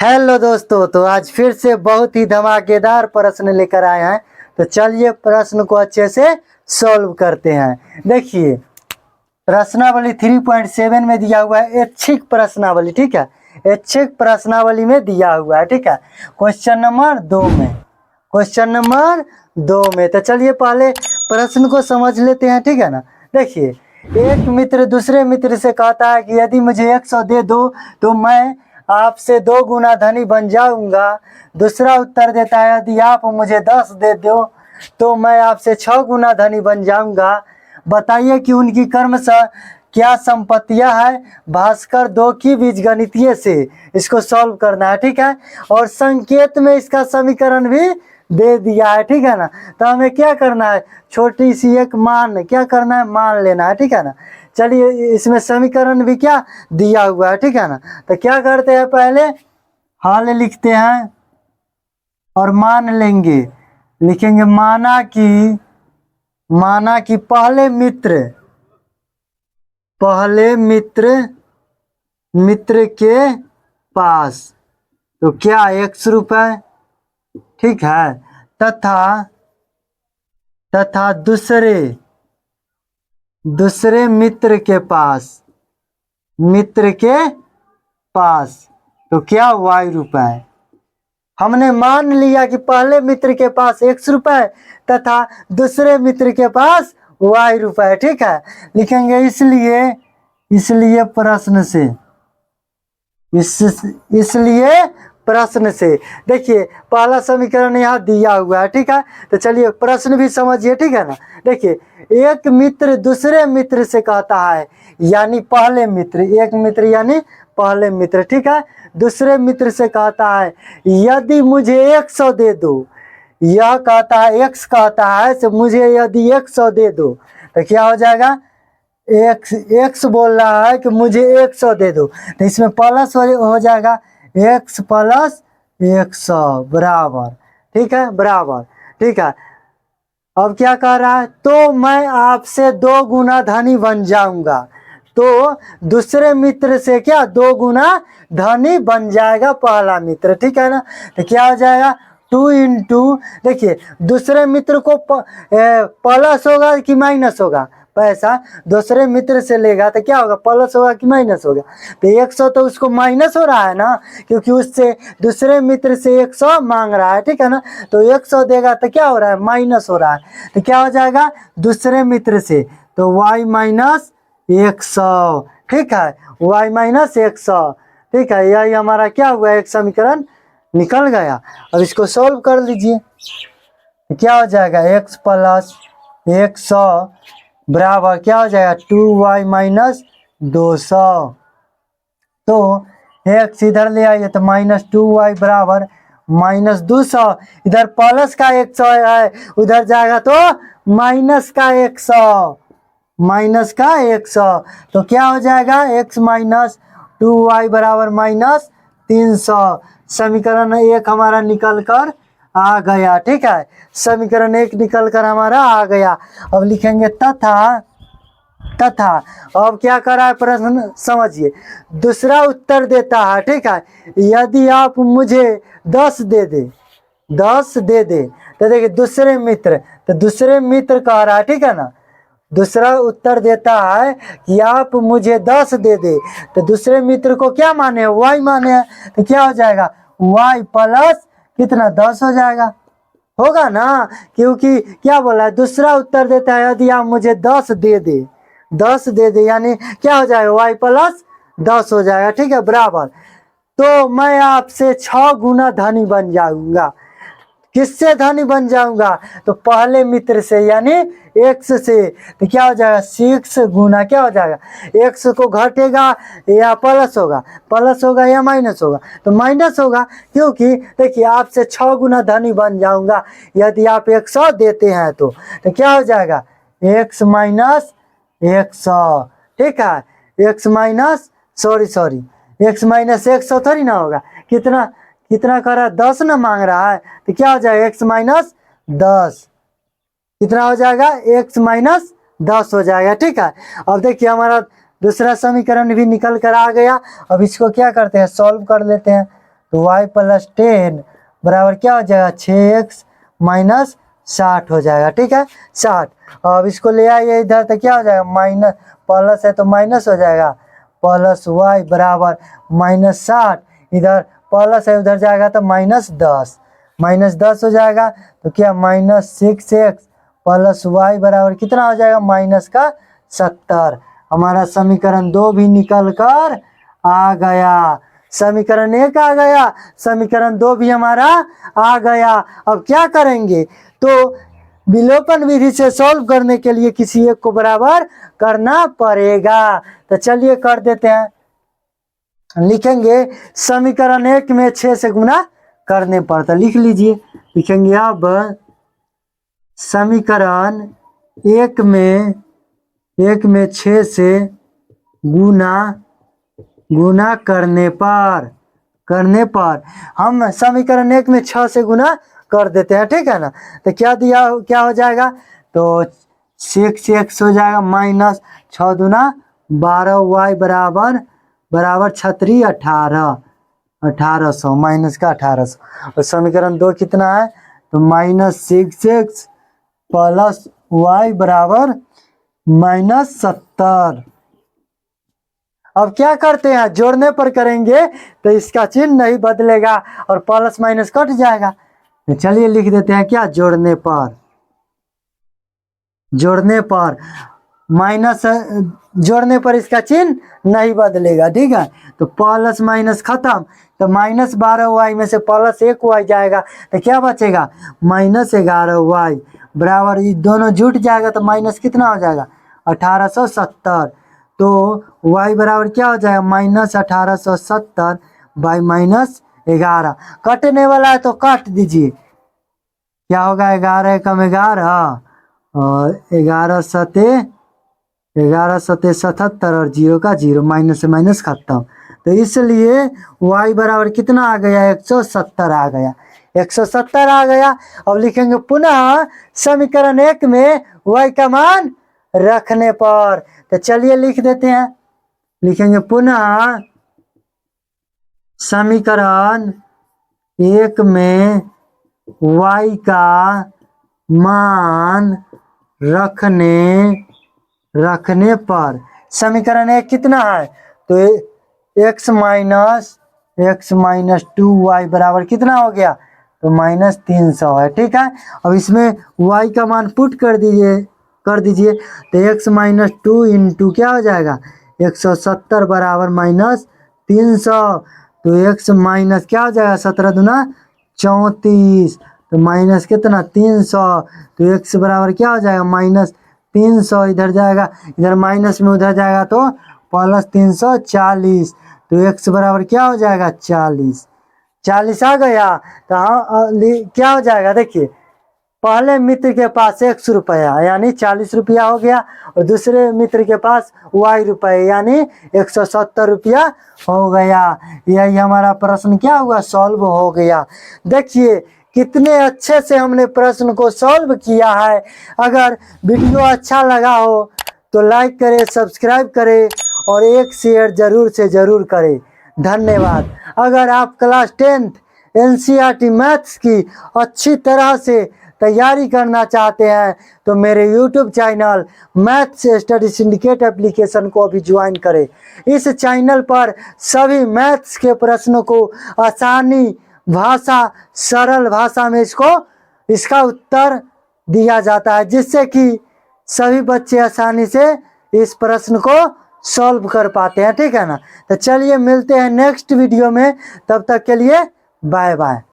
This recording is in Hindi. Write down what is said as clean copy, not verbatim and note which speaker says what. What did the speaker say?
Speaker 1: हेलो दोस्तों, तो आज फिर से बहुत ही धमाकेदार प्रश्न लेकर आए हैं। तो चलिए प्रश्न को अच्छे से सॉल्व करते हैं। देखिए प्रश्नावली 3.7 में दिया हुआ है ऐच्छिक प्रश्नावली, ठीक है। ऐच्छिक प्रश्नावली में दिया हुआ है, ठीक है। क्वेश्चन नंबर 2 में तो चलिए पहले प्रश्न को समझ लेते हैं, ठीक है ना। देखिए एक मित्र दूसरे मित्र से कहता है कि यदि मुझे 100 दे दो तो मैं आपसे 2 गुना धनी बन जाऊंगा। दूसरा उत्तर देता है यदि आप मुझे 10 दे दो तो मैं आपसे 6 गुना धनी बन जाऊंगा। बताइए कि उनकी क्या संपत्तियां है। भास्कर 2 की बीजगणितीय से इसको सॉल्व करना है, ठीक है। और संकेत में इसका समीकरण भी दे दिया है, ठीक है ना। तो हमें क्या करना है, छोटी सी एक मान क्या करना है, मान लेना है, ठीक है ना। चलिए इसमें समीकरण भी क्या दिया हुआ है, ठीक है ना। तो क्या करते हैं, पहले हाल लिखते हैं और मान लेंगे। लिखेंगे माना कि पहले मित्र के पास तो क्या 100 रुपए, ठीक है। तथा दूसरे मित्र के पास तो क्या y रुपए। हमने मान लिया कि पहले मित्र के पास 100 रुपए तथा दूसरे मित्र के पास y रुपए, ठीक है। लिखेंगे इसलिए प्रश्न से देखिए पहला समीकरण यहाँ दिया हुआ है, ठीक है। तो चलिए प्रश्न भी समझिए, ठीक है ना। देखिए एक मित्र दूसरे मित्र से कहता है, यानी पहले मित्र, एक मित्र यानी पहले मित्र, ठीक है। दूसरे मित्र से कहता है यदि मुझे 100 दे दो। यह कहता है x कहता है तो मुझे यदि 100 दे दो तो क्या हो जाएगा, x बोल रहा है कि मुझे 100 दे दो तो इसमें प्लस हो जाएगा x प्लस 100 बराबर, ठीक है, बराबर, ठीक है। अब क्या कह रहा है, तो मैं आपसे 2 गुना धनी बन जाऊंगा। तो दूसरे मित्र से क्या 2 गुना धनी बन जाएगा पहला मित्र, ठीक है ना। तो क्या हो जाएगा 2 इंटू, देखिए दूसरे मित्र को प्लस होगा कि माइनस होगा, पैसा दूसरे मित्र से लेगा तो क्या होगा, प्लस होगा कि माइनस होगा। तो 100 तो उसको माइनस हो रहा है ना, क्योंकि उससे दूसरे मित्र से 100 मांग रहा है, ठीक है ना। तो 100 देगा तो क्या हो रहा है, माइनस हो रहा है। तो क्या हो जाएगा दूसरे मित्र से, तो y माइनस 100, ठीक है, y माइनस 100, ठीक है। यही हमारा क्या हुआ, एक समीकरण निकल गया। अब इसको सॉल्व कर लीजिए, क्या हो जाएगा x प्लस 100 बराबर क्या हो जाएगा 2y माइनस 200। तो x इधर ले आइए तो माइनस 2y बराबर माइनस 200। इधर प्लस का 100 है, उधर जाएगा तो माइनस का 100, तो क्या हो जाएगा x माइनस 2y बराबर माइनस 300। समीकरण 1 हमारा निकल कर आ गया, ठीक है। समीकरण 1 निकल कर हमारा आ गया। अब लिखेंगे तथा अब क्या कर रहा है प्रश्न समझिए। दूसरा उत्तर देता है, ठीक है, यदि आप मुझे 10 दे दे तो देखिए दूसरे मित्र कह रहा है, ठीक है ना। दूसरा उत्तर देता है कि आप मुझे 10 दे दे तो दूसरे मित्र को क्या माने, y माने हैं। तो क्या हो जाएगा y प्लस कितना 10 हो जाएगा, होगा ना, क्योंकि क्या बोला है, दूसरा उत्तर देता है यदि आप मुझे 10 दे दे यानी क्या हो जाएगा y प्लस 10 हो जाएगा, ठीक है, बराबर। तो मैं आपसे 6 गुना धनी बन जाऊंगा। किससे धनी बन जाऊंगा, तो पहले मित्र से यानी x से। तो क्या हो जाएगा 6 गुना क्या हो जाएगा, x को घटेगा या प्लस होगा या माइनस होगा, तो माइनस होगा, क्योंकि देखिए आपसे 6 गुना धनी बन जाऊंगा यदि आप 100 देते हैं तो क्या हो जाएगा x माइनस 100, ठीक है। x माइनस x माइनस 100 थोड़ी ना होगा, कितना कर रहा है 10 ना मांग रहा है, तो क्या हो जाएगा x माइनस 10, कितना हो जाएगा x माइनस 10 हो जाएगा, ठीक है। अब देखिए हमारा दूसरा समीकरण भी निकल कर आ गया। अब इसको क्या करते हैं, सॉल्व कर लेते हैं। तो y प्लस 10 बराबर क्या हो जाएगा 6x माइनस 60 हो जाएगा, ठीक है 60। अब इसको ले आइए इधर तो क्या हो जाएगा माइनस, प्लस है तो माइनस हो जाएगा, प्लस y बराबर माइनस 60, इधर प्लस है उधर जाएगा तो माइनस 10 हो जाएगा। तो क्या माइनस 6x प्लस y बराबर कितना हो जाएगा माइनस का 70। हमारा समीकरण 2 भी निकल कर आ गया, समीकरण 1 आ गया, समीकरण 2 भी हमारा आ गया। अब क्या करेंगे, तो विलोपन विधि से सॉल्व करने के लिए किसी एक को बराबर करना पड़ेगा। तो चलिए कर देते हैं, लिखेंगे समीकरण 1 में 6 से गुना करने पड़ता, लिख लीजिए, लिखेंगे अब समीकरण 1 में 6 से गुना करने पर हम समीकरण 1 में 6 से गुना कर देते हैं, ठीक है ना। तो क्या हो जाएगा, तो 6x हो जाएगा माइनस 6 दूना 12y बराबर 36 1800 माइनस का 1800। और समीकरण 2 कितना है, तो माइनस 6x प्लस y बराबर माइनस 70। अब क्या करते हैं, जोड़ने पर करेंगे तो इसका चिन्ह नहीं बदलेगा और प्लस माइनस कट जाएगा। तो चलिए लिख देते हैं क्या, जोड़ने पर माइनस, जोड़ने पर इसका चिन्ह नहीं बदलेगा, ठीक है। तो प्लस माइनस खत्म, तो माइनस 12y में से प्लस 1y जाएगा तो क्या बचेगा माइनस 11y बराबर, ये दोनों जुट जाएगा तो माइनस कितना हो जाएगा 1870। तो y बराबर क्या हो जाएगा माइनस 1870 बाई माइनस 11, कटने वाला है तो काट दीजिए, क्या होगा 11 कम 11 और 11 सते 77 और 0 का 0, माइनस से माइनस खत्म। तो इसलिए y बराबर कितना आ गया 170 आ गया, 170 आ गया। अब लिखेंगे पुनः समीकरण 1 में y का मान रखने पर। तो चलिए लिख देते हैं, लिखेंगे पुनः समीकरण 1 में y का मान रखने पर, समीकरण 1 कितना है, तो x माइनस 2y बराबर कितना हो गया, तो माइनस 300 है, ठीक है। अब इसमें y का मान पुट कर दीजिए तो x माइनस 2 इंटू क्या हो जाएगा 170 बराबर माइनस 300। तो x माइनस क्या हो जाएगा 17 दूना 34, तो माइनस कितना 300, तो x बराबर क्या हो जाएगा माइनस 300, इधर जाएगा, इधर माइनस में उधर जाएगा तो प्लस 340, तो x बराबर क्या हो जाएगा 40 आ गया। तो क्या हो जाएगा, देखिए पहले मित्र के पास 100 रुपया यानी 40 रुपया हो गया और दूसरे मित्र के पास y रुपये यानी 170 रुपया हो गया। यही हमारा प्रश्न क्या हुआ, सॉल्व हो गया। देखिए कितने अच्छे से हमने प्रश्न को सॉल्व किया है। अगर वीडियो अच्छा लगा हो तो लाइक करें, सब्सक्राइब करें और एक शेयर जरूर से जरूर करें। धन्यवाद। अगर आप क्लास 10th NCERT मैथ्स की अच्छी तरह से तैयारी करना चाहते हैं तो मेरे YouTube channel maths study syndicate application को अभी ज्वाइन करें। इस चैनल पर सभी मैथ्स के प्रश्नों को आसानी भाषा, सरल भाषा में इसका उत्तर दिया जाता है, जिससे कि सभी बच्चे आसानी से इस प्रश्न को सॉल्व कर पाते हैं, ठीक है ना। तो चलिए मिलते हैं नेक्स्ट वीडियो में, तब तक के लिए बाय बाय।